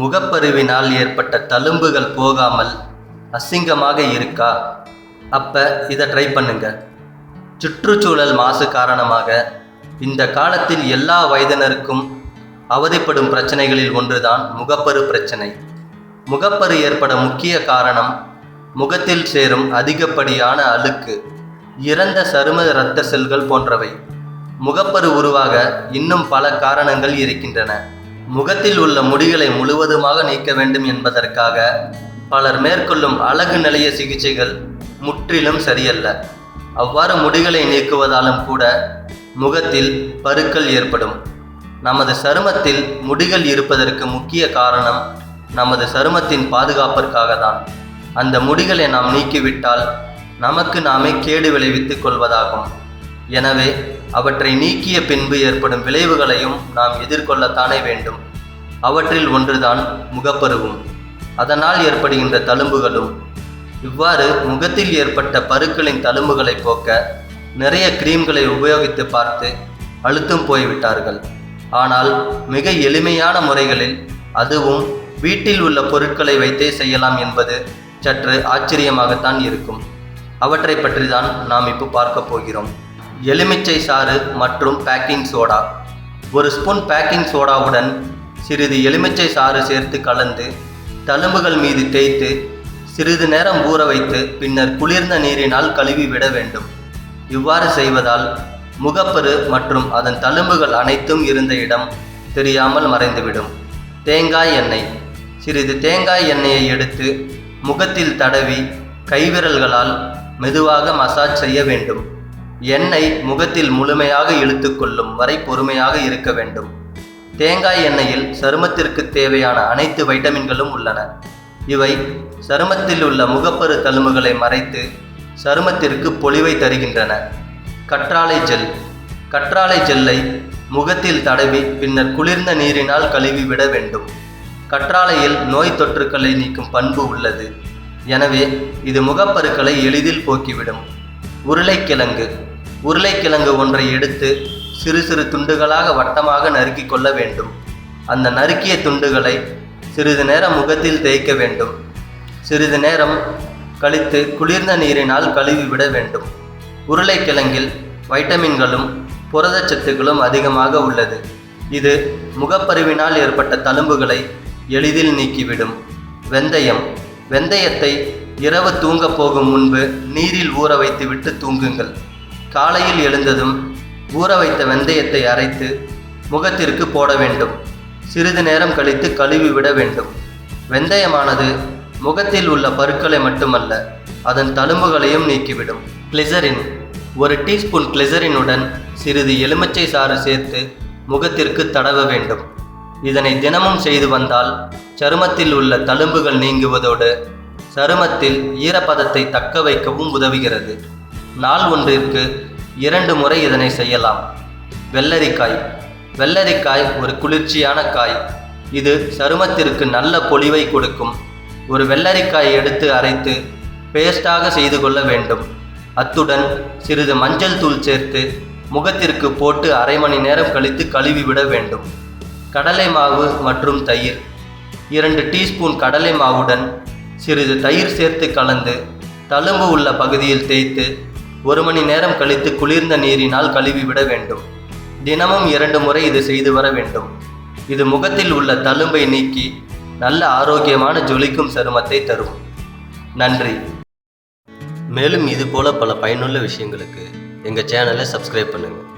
முகப்பருவினால் ஏற்பட்ட தழும்புகள் போகாமல் அசிங்கமாக இருக்கா? அப்போ இதை ட்ரை பண்ணுங்க. சுற்றுச்சூழல் மாசு காரணமாக இந்த காலத்தில் எல்லா வயதினருக்கும் அவதிப்படும் பிரச்சனைகளில் ஒன்றுதான் முகப்பரு பிரச்சனை. முகப்பரு ஏற்பட முக்கிய காரணம் முகத்தில் சேரும் அதிகப்படியான அழுக்கு, இறந்த சரும இரத்த செல்கள் போன்றவை. முகப்பரு உருவாக இன்னும் பல காரணங்கள் இருக்கின்றன. முகத்தில் உள்ள முடிகளை முழுவதுமாக நீக்க வேண்டும் என்பதற்காக பலர் மேற்கொள்ளும் அழகு நிலைய சிகிச்சைகள் முற்றிலும் சரியல்ல. அவ்வாறு முடிகளை நீக்குவதாலும் கூட முகத்தில் பருக்கள் ஏற்படும். நமது சருமத்தில் முடிகள் இருப்பதற்கு முக்கிய காரணம் நமது சருமத்தின் பாதுகாப்பிற்காக தான். அந்த முடிகளை நாம் நீக்கிவிட்டால் நமக்கு நாமே கேடு விளைவித்துக் கொள்வதாகும். எனவே அவற்றை நீக்கிய பின்பு ஏற்படும் விளைவுகளையும் நாம் எதிர்கொள்ளத்தானே வேண்டும். அவற்றில் ஒன்றுதான் முகப்பருவும் அதனால் ஏற்படுகின்ற தழும்புகளும். இவ்வாறு முகத்தில் ஏற்பட்ட பருக்களின் தழும்புகளை போக்க நிறைய கிரீம்களை உபயோகித்து பார்த்து அழுத்தும் போய்விட்டார்கள். ஆனால் மிக எளிமையான முறைகளில், அதுவும் வீட்டில் உள்ள பொருட்களை வைத்தே செய்யலாம் என்பது சற்று ஆச்சரியமாகத்தான் இருக்கும். அவற்றை பற்றி தான் நாம் இப்போ பார்க்க போகிறோம். எலுமிச்சை சாறு மற்றும் பேக்கிங் சோடா. ஒரு ஸ்பூன் பேக்கிங் சோடாவுடன் சிறிது எலுமிச்சை சாறு சேர்த்து கலந்து தழும்புகள் மீது தேய்த்து சிறிது நேரம் ஊற வைத்து பின்னர் குளிர்ந்த நீரினால் கழுவி விட வேண்டும். இவ்வாறு செய்வதால் முகப்பரு மற்றும் அதன் தழும்புகள் அனைத்தும் இருந்த இடம் தெரியாமல் மறைந்துவிடும். தேங்காய் எண்ணெய். சிறிது தேங்காய் எண்ணெயை எடுத்து முகத்தில் தடவி கைவிரல்களால் மெதுவாக மசாஜ் செய்ய வேண்டும். எண்ணெய் முகத்தில் முழுமையாக இழுத்துக்கொள்ளும் வரை பொறுமையாக இருக்க வேண்டும். தேங்காய் எண்ணெயில் சருமத்திற்கு தேவையான அனைத்து வைட்டமின்களும் உள்ளன. இவை சருமத்தில் உள்ள முகப்பரு தழும்புகளை மறைத்து சருமத்திற்கு பொலிவை தருகின்றன. கற்றாழை ஜெல். கற்றாழை ஜெல்லை முகத்தில் தடவி பின்னர் குளிர்ந்த நீரினால் கழுவி விட வேண்டும். கற்றாழையில் நோய் தொற்றுக்களை நீக்கும் பண்பு உள்ளது. எனவே இது முகப்பருக்களை எளிதில் போக்கிவிடும். உருளைக்கிழங்கு. உருளைக்கிழங்கு ஒன்றை எடுத்து சிறு சிறு துண்டுகளாக வட்டமாக நறுக்கி கொள்ள வேண்டும். அந்த நறுக்கிய துண்டுகளை சிறிது நேரம் முகத்தில் தேய்க்க வேண்டும். சிறிது நேரம் கழித்து குளிர்ந்த நீரினால் கழுவி விட வேண்டும். உருளைக்கிழங்கில் வைட்டமின்களும் புரதச்சத்துக்களும் அதிகமாக உள்ளது. இது முகப்பருவினால் ஏற்பட்ட தழும்புகளை எளிதில் நீக்கிவிடும். வெந்தயம். வெந்தயத்தை இரவு தூங்க போகும் முன்பு நீரில் ஊற வைத்து விட்டு தூங்குங்கள். காலையில் எழுந்ததும் ஊற வைத்த வெந்தயத்தை அரைத்து முகத்திற்கு போட வேண்டும். சிறிது நேரம் கழித்து கழுவி விட வேண்டும். வெந்தயமானது முகத்தில் உள்ள பருக்களை மட்டுமல்ல, அதன் தழும்புகளையும் நீக்கிவிடும். கிளிசரின். ஒரு டீஸ்பூன் கிளிசரினுடன் சிறிது எலுமிச்சை சாறு சேர்த்து முகத்திற்கு தடவ வேண்டும். இதனை தினமும் செய்து வந்தால் சருமத்தில் உள்ள தழும்புகள் நீங்குவதோடு சருமத்தில் ஈரப்பதத்தை தக்க வைக்கவும் உதவுகிறது. நாள் ஒன்றிற்கு 2 முறை இதனை செய்யலாம். வெள்ளரிக்காய். வெள்ளரிக்காய் ஒரு குளிர்ச்சியான காய். இது சருமத்திற்கு நல்ல பொலிவை கொடுக்கும். ஒரு வெள்ளரிக்காயை எடுத்து அரைத்து பேஸ்டாக செய்து கொள்ள வேண்டும். அத்துடன் சிறிது மஞ்சள் தூள் சேர்த்து முகத்திற்கு போட்டு அரை மணி நேரம் கழித்து கழுவி விட வேண்டும். கடலை மாவு மற்றும் தயிர். 2 டீஸ்பூன் கடலை மாவுடன் சிறிது தயிர் சேர்த்து கலந்து தழும்பு உள்ள பகுதியில் தேய்த்து 1 மணி நேரம் கழித்து குளிர்ந்த நீரினால் கழுவி விட வேண்டும். தினமும் 2 முறை இது செய்து வர வேண்டும். இது முகத்தில் உள்ள தழும்பை நீக்கி நல்ல ஆரோக்கியமான ஜொலிக்கும் சருமத்தை தரும். நன்றி. மேலும் இதுபோல பல பயனுள்ள விஷயங்களுக்கு எங்கள் சேனலை சப்ஸ்கிரைப் பண்ணுங்கள்.